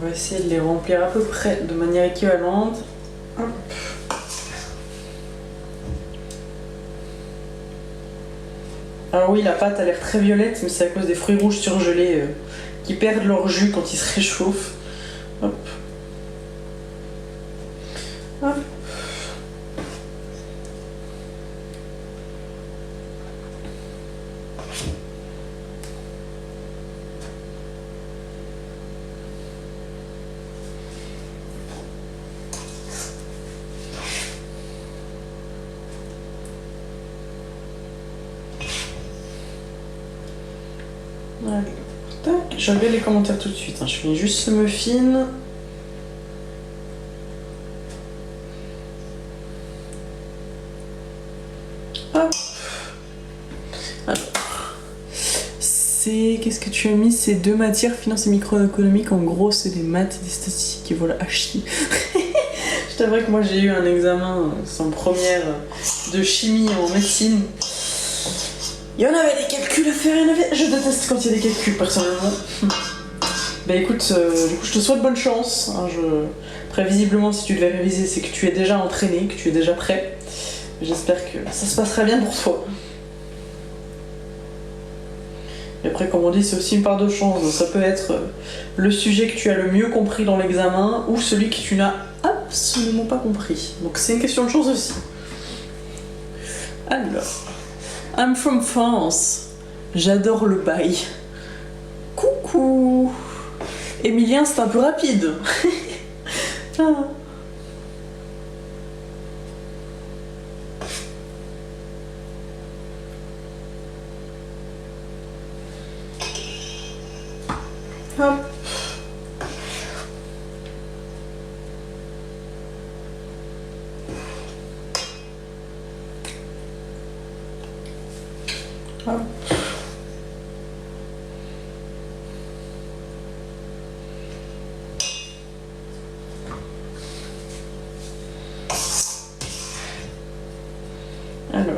On va essayer de les remplir à peu près de manière équivalente. Hop. Alors oui, la pâte a l'air très violette, mais c'est à cause des fruits rouges surgelés qui perdent leur jus quand ils se réchauffent. Hop. Hop. Allez, tac. Je regarde les commentaires tout de suite, hein. Je finis juste ce muffin. Hop. Alors, qu'est-ce que tu as mis? C'est 2 matières, finance et microéconomique. En gros, c'est des maths et des statistiques. Et voilà, à chier. Je t'avoue que moi, j'ai eu un examen, c'est en première de chimie en médecine. Il y en avait des calculs à faire, je déteste quand il y a des calculs, personnellement. Bah écoute, du coup je te souhaite bonne chance. Hein, prévisiblement, si tu devais réviser, c'est que tu es déjà entraîné, que tu es déjà prêt. J'espère que ça se passera bien pour toi. Et après, comme on dit, c'est aussi une part de chance. Ça peut être le sujet que tu as le mieux compris dans l'examen ou celui que tu n'as absolument pas compris. Donc c'est une question de chance aussi. Alors... I'm from France. J'adore le bail. Coucou. Emilien, c'est un peu rapide. Ah. Hop. Hop. Alors.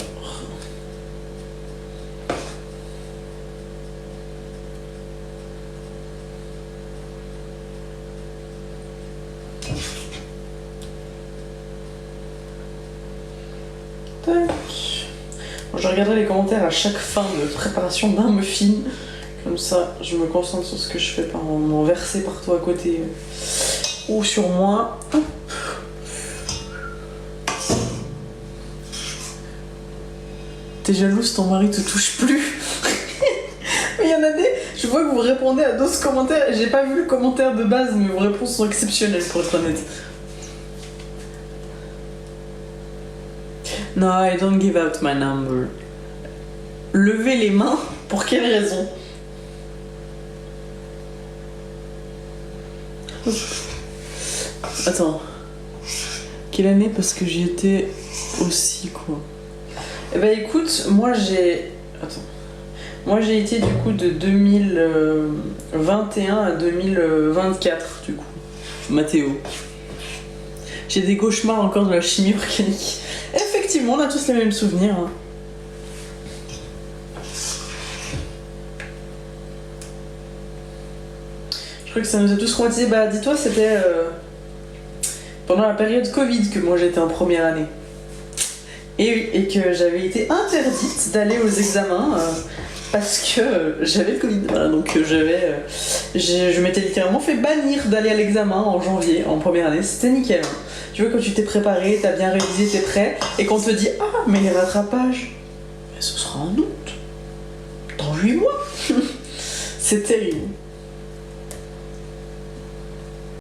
Tac. Bon, je regarderai les commentaires à chaque fin de préparation d'un muffin. Comme ça, je me concentre sur ce que je fais, pas en verser partout à côté ou sur moi. Hop. T'es jalouse, ton mari te touche plus. Mais il y en a des... Je vois que vous répondez à d'autres commentaires et j'ai pas vu le commentaire de base, mais vos réponses sont exceptionnelles pour être honnête. No, I don't give out my number. Levez les mains, pour quelle raison? Attends. Quelle année? Parce que j'y étais aussi, quoi. Eh ben écoute, moi j'ai... Attends. Moi j'ai été du coup de 2021 à 2024, du coup. Mathéo. J'ai des cauchemars encore de la chimie organique. Effectivement, on a tous les mêmes souvenirs. Hein. Je crois que ça nous a tous traumatisés. Bah dis-toi, c'était pendant la période Covid que moi j'étais en première année. Et que j'avais été interdite d'aller aux examens parce que j'avais le Covid. Voilà, donc je m'étais littéralement fait bannir d'aller à l'examen en janvier, en première année. C'était nickel. Hein. Tu vois, quand tu t'es préparé, t'as bien révisé, t'es prêt, et qu'on te dit « Ah, mais les rattrapages, mais ce sera en août, dans 8 mois !» C'est terrible.